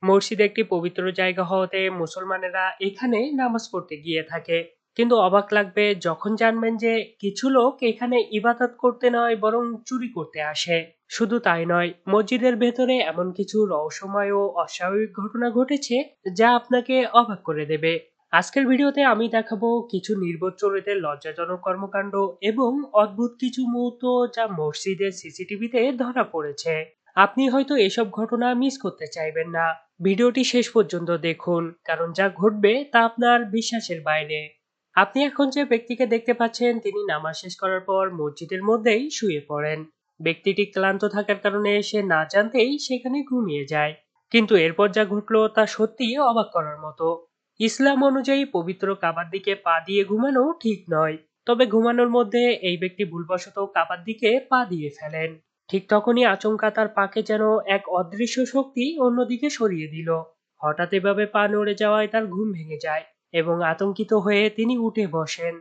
মসজিদ একটি পবিত্র জায়গা হওয়াতে মুসলমানেরা এখানে নামাজ পড়তে গিয়ে থাকে। কিন্তু অবাক লাগবে যখন জানবেন যে কিছু লোক এখানে ইবাদত করতে নয় বরং চুরি করতে আসে। শুধু তাই নয়, মসজিদের ভেতরে এমন কিছু রহস্যময় ও অস্বাভাবিক ঘটনা ঘটেছে যা আপনাকে অবাক করে দেবে। আজকের ভিডিওতে আমি দেখাবো কিছু নির্বোধ চোরেদের লজ্জাজনক কর্মকাণ্ড এবং অদ্ভুত কিছু মুহূর্ত যা মসজিদের সিসিটিভিতে ধরা পড়েছে। আপনি হয়তো এসব ঘটনা মিস করতে চাইবেন না। ভিডিওটি শেষ পর্যন্ত দেখুন, কারণ যা ঘটবে তা আপনার বিশ্বাসের বাইরে। আপনি এখন যে ব্যক্তিকে দেখতে পাচ্ছেন তিনি নামাজ শেষ করার পর মসজিদের মধ্যেই শুয়ে পড়েন। ব্যক্তিটি ক্লান্ত থাকার কারণে সে না জানতেই সেখানে ঘুমিয়ে যায়। কিন্তু এরপর যা ঘটলো তা সত্যিই অবাক করার মতো। ইসলাম অনুযায়ী পবিত্র কাবার দিকে পা দিয়ে ঘুমানো ঠিক নয়। তবে ঘুমানোর মধ্যে এই ব্যক্তি ভুলবশত কাবার দিকে পা দিয়ে ফেলেন। ঠিক তখনই আচমকা তার পাকে যেন এক অদৃশ্য শক্তি অন্যদিকে সরিয়ে দিল। হঠাৎ এভাবে পা নড়ে যাওয়ায় তার ঘুম ভেঙে যায় এবং আতঙ্কিত হয়ে তিনি উঠে বসেন।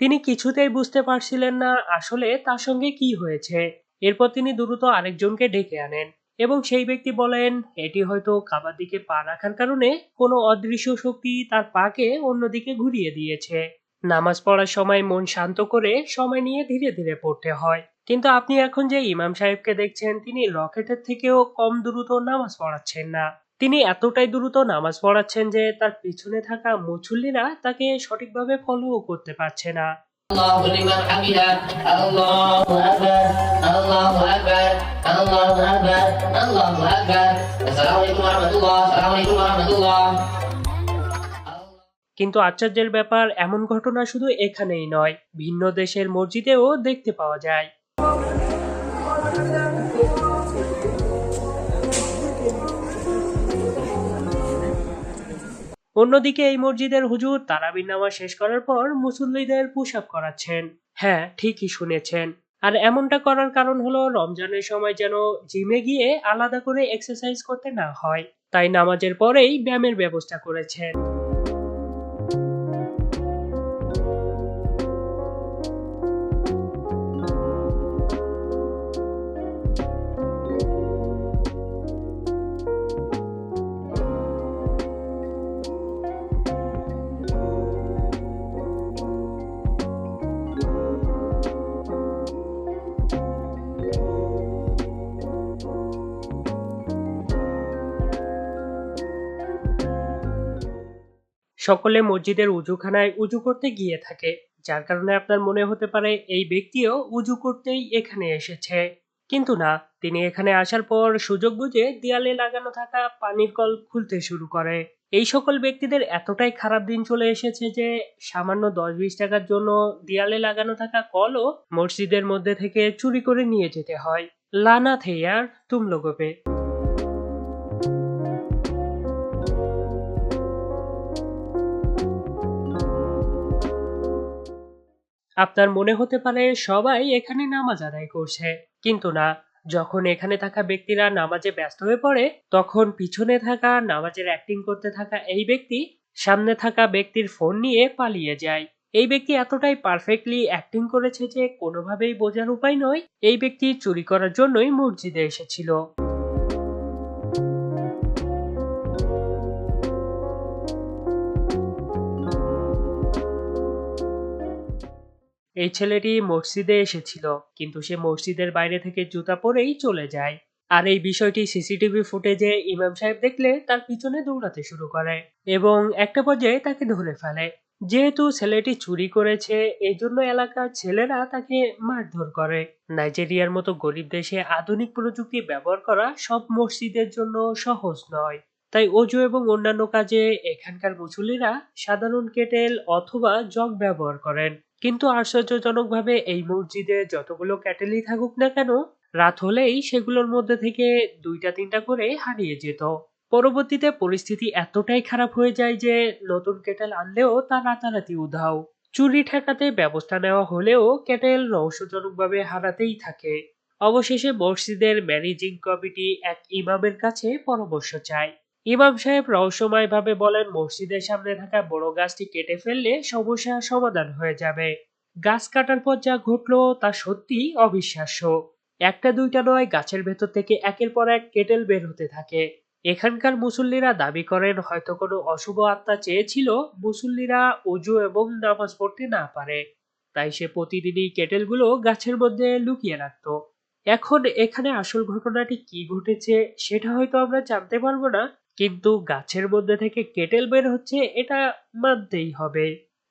তিনি কিছুতেই বুঝতে পারছিলেন না আসলে তার সঙ্গে কি হয়েছে। এরপর তিনি দ্রুত আরেকজনকে ডেকে আনেন এবং সেই ব্যক্তি বলেন এটি হয়তো কাবার দিকে পা রাখার কারণে কোনো অদৃশ্য শক্তি তার পাকে অন্যদিকে ঘুরিয়ে দিয়েছে। নামাজ পড়ার সময় মন শান্ত করে সময় নিয়ে ধীরে ধীরে পড়তে হয়। কিন্তু আপনি এখন যে ইমাম সাহেবকে দেখছেন তিনি রকেটের থেকেও কম দ্রুত নামাজ পড়াচ্ছেন না। তিনি এতটাই দ্রুত নামাজ পড়াচ্ছেন যে তার পিছনে থাকা মুসল্লিরা তাকে সঠিকভাবে ফলো করতে পারছে না। الله لمن حمده الله أكبر الله أكبر الله أكبر الله أكبر السلام عليكم ورحمة الله السلام عليكم ورحمة الله। কিন্তু আশ্চর্যের ব্যাপার, এমন ঘটনা শুধু এখানেই নয়, ভিন্ন দেশের মসজিদেও দেখতে পাওয়া যায়। অন্যদিকে এই মসজিদের হুজুর তারাবির নামাজ শেষ করার পর মুসল্লিদের পুশ আপ করাচ্ছেন। হ্যাঁ, ঠিকই শুনেছেন। আর এমনটা করার কারণ হলো রমজানের সময় যেন জিমে গিয়ে আলাদা করে এক্সারসাইজ করতে না হয়, তাই নামাজের পরেই ব্যায়ামের ব্যবস্থা করেছেন। সকলে মসজিদের উজুখানায় উজু করতে গিয়ে থাকে, যার কারণে আপনার মনে হতে পারে এই ব্যক্তিও উজু করতেই এখানে এসেছে। কিন্তু না, তিনি এখানে আসার পর সুযোগ বুঝে দেয়ালে লাগানো থাকা পানির কল খুলতে শুরু করে। এই সকল ব্যক্তিদের এতটাই খারাপ দিন চলে এসেছে যে সামান্য 10-20 টাকার জন্য দেয়ালে লাগানো থাকা কলও মসজিদের মধ্যে থেকে চুরি করে নিয়ে যেতে হয়। লানাত হে ইয়ার তুম লোগো পে। আপনার মনে হতে পারে সবাই এখানে নামাজ আদায় করছে, কিন্তু না। যখন এখানে থাকা ব্যক্তিরা নামাজে ব্যস্ত হয়ে পড়ে তখন পিছনে থাকা নামাজের অ্যাক্টিং করতে থাকা এই ব্যক্তি সামনে থাকা ব্যক্তির ফোন নিয়ে পালিয়ে যায়। এই ব্যক্তি এতটাই পারফেক্টলি অ্যাক্টিং করেছে যে কোনোভাবেই বোঝার উপায় নয় এই ব্যক্তি চুরি করার জন্যই মসজিদে এসেছিল। এই ছেলেটি মসজিদে এসেছিল, কিন্তু সে মসজিদের বাইরে থেকে জুতা পরেই চলে যায়। আর এই বিষয়টি সিসিটিভি ফুটেজে ইমাম সাহেব দেখলে তার পিছনে দৌড়াতে শুরু করে এবং একটা পর্যায়ে তাকে ধরে ফেলে। যেহেতু ছেলেটি চুরি করেছে, এই জন্য এলাকার ছেলেরা তাকে মারধর করে। নাইজেরিয়ার মতো গরিব দেশে আধুনিক প্রযুক্তি ব্যবহার করা সব মসজিদের জন্য সহজ নয়। তাই অজু এবং অন্যান্য কাজে এখানকার মুসল্লিরা সাধারণ কেটেল অথবা জগ ব্যবহার করেন। কিন্তু আশ্চর্যজনকভাবে এই মসজিদে যতগুলো ক্যাটেলই থাকুক না কেন, রাত হলেই সেগুলোর মধ্যে থেকে 2-3টা করে হারিয়ে যেত। পরবর্তীতে পরিস্থিতি এতটাই খারাপ হয়ে যায় যে নতুন কেটেল আনলেও তা রাতারাতি উধাও। চুরি ঠেকাতে ব্যবস্থা নেওয়া হলেও কেটেল রহস্যজনকভাবে হারাতেই থাকে। অবশেষে মসজিদের ম্যানেজিং কমিটি এক ইমামের কাছে পরামর্শ চায়। ইমাম সাহেব রহস্যময়ভাবে বলেন মসজিদের সামনে থাকা বড় গাছটি কেটে ফেললে সমস্যার সমাধান হয়ে যাবে। গাছ কাটার পর যা ঘটলো তা সত্যি অবিশ্বাস্য। একটা দুইটা নয়, গাছের ভেতর থেকে একের পর এক কেটেল বের হতে থাকে এখানকার মুসল্লিরা দাবি করেন হয়তো কোনো অশুভ আত্মা চেয়েছিল মুসল্লিরা অজু এবং নামাজ পড়তে না পারে, তাই সে প্রতিদিনই কেটেলগুলো গাছের মধ্যে লুকিয়ে রাখতো। এখন এখানে আসল ঘটনাটি কি ঘটেছে সেটা হয়তো আমরা জানতে পারবো না, কিন্তু গাছের মধ্যে থেকে কেটেল বের হচ্ছে এটা মানতেই হবে।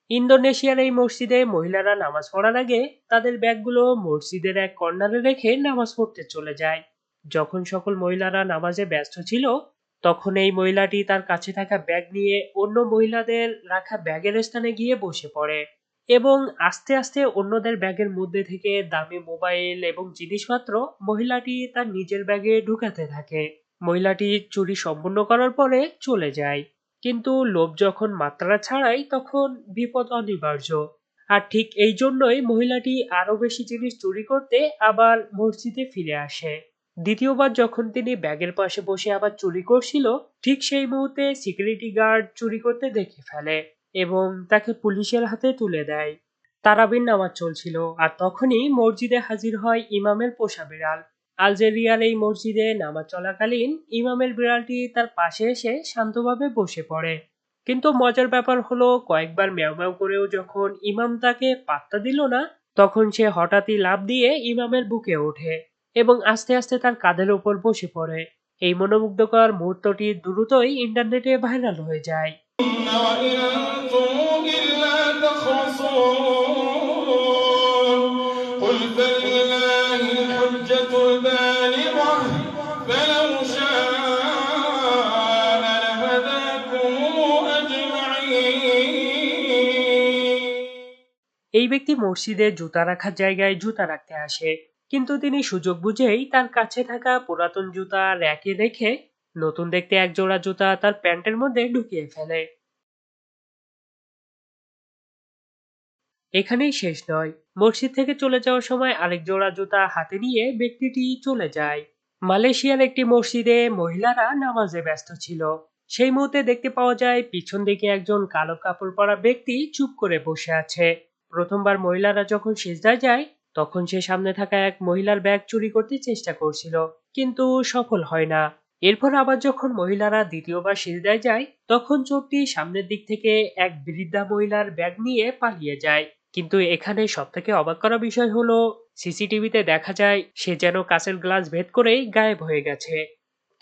ইন্দোনেশিয়ার এই মসজিদে মহিলারা নামাজ পড়ার আগে তাদের ব্যাগগুলো মসজিদের এক কর্নারে রেখে নামাজ পড়তে চলে যায়। যখন সকল মহিলারা নামাজে ব্যস্ত ছিল, তখন এই মহিলাটি তার কাছে থাকা ব্যাগ নিয়ে অন্য মহিলাদের রাখা ব্যাগের স্থানে গিয়ে বসে পড়ে এবং আস্তে আস্তে অন্যদের ব্যাগের মধ্যে থেকে দামি মোবাইল এবং জিনিসপত্র মহিলাটি তার নিজের ব্যাগে ঢুকাতে থাকে। মহিলাটি চুরি সম্পূর্ণ করার পরে চলে যায়, কিন্তু লোভ যখন মাত্রা ছাড়ায় তখন বিপদ অনিবার্য। আর ঠিক এই জন্যই মহিলাটি আরো বেশি জিনিস চুরি করতে আবার মসজিদে ফিরে আসে। দ্বিতীয়বার যখন তিনি ব্যাগের পাশে বসে আবার চুরি করছিল, ঠিক সেই মুহূর্তে সিকিউরিটি গার্ড চুরি করতে দেখে ফেলে এবং তাকে পুলিশের হাতে তুলে দেয়। তারাবির নামাজ চলছিল আর তখনই মসজিদে হাজির হয় ইমামের পোষা বিড়াল। আলজেরিয়ার এই মসজিদে নামাজ চলাকালীন ইমামের বিড়ালটি তার পাশে এসে শান্তভাবে বসে পড়ে। কিন্তু মজার ব্যাপার হলো কয়েকবার ম্যাও ম্যাও করেও যখন ইমাম তাকে পাত্তা দিল না, তখন সে হঠাৎই লাফ দিয়ে ইমামের বুকে ওঠে এবং আস্তে আস্তে তার কাঁধের উপর বসে পড়ে। এই মনোমুগ্ধকর মুহূর্তটি দ্রুতই ইন্টারনেটে ভাইরাল হয়ে যায়। وإن أنتم إلا تخرصون قل فلله الحجة البالغة فلو شاء لهداكم أجمعين। এই ব্যক্তি মসজিদে জুতা রাখার জায়গায় জুতা রাখতে আসে, কিন্তু তিনি সুযোগ বুঝেই তার কাছে থাকা পুরাতন জুতা র্যাকে রেখে নতুন দেখতে এক জোড়া জুতা তার প্যান্টের মধ্যে ঢুকিয়ে ফেলে। এখানেই শেষ নয়, মসজিদ থেকে চলে যাওয়ার সময় আরেক জোড়া জুতা হাতে নিয়ে ব্যক্তিটি চলে যায়। মালয়েশিয়ার একটি মসজিদে মহিলারা নামাজে ব্যস্ত ছিল। সেই মুহূর্তে দেখতে পাওয়া যায় পিছন দিকে একজন কালো কাপড় পরা ব্যক্তি চুপ করে বসে আছে। প্রথমবার মহিলারা যখন সিজদায় যায়, তখন সে সামনে থাকা এক মহিলার ব্যাগ চুরি করতে চেষ্টা করছিল, কিন্তু সফল হয় না। এরপর আবার যখন মহিলারা দ্বিতীয়বার সিজদায় যায়, তখন চোরটি সামনের দিক থেকে এক বৃদ্ধা মহিলার ব্যাগ নিয়ে পালিয়ে যায়। কিন্তু এখানে সবথেকে অবাক করা বিষয় হলো সিসিটিভিতে দেখা যায় সে যেন কাঁচের গ্লাস ভেদ করেই গায়েব হয়ে গেছে।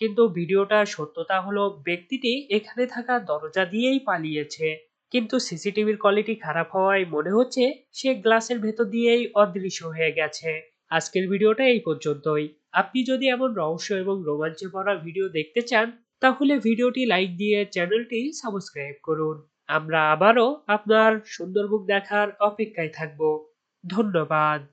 কিন্তু ভিডিওটার সত্যতা হলো ব্যক্তিটি এখানে থাকা দরজা দিয়েই পালিয়েছে, কিন্তু সিসিটিভির কোয়ালিটি খারাপ হওয়ায় মনে হচ্ছে সে গ্লাসের ভেতর দিয়েই অদৃশ্য হয়ে গেছে। আজকের ভিডিওটা এই পর্যন্তই। আপনি যদি এমন রহস্য এবং রোমাঞ্চে ভরা ভিডিও দেখতে চান, তাহলে ভিডিওটি লাইক দিয়ে চ্যানেলটি সাবস্ক্রাইব করুন। আমরা আবারও আপনার সুন্দর মুখ দেখার অপেক্ষায় থাকব। ধন্যবাদ।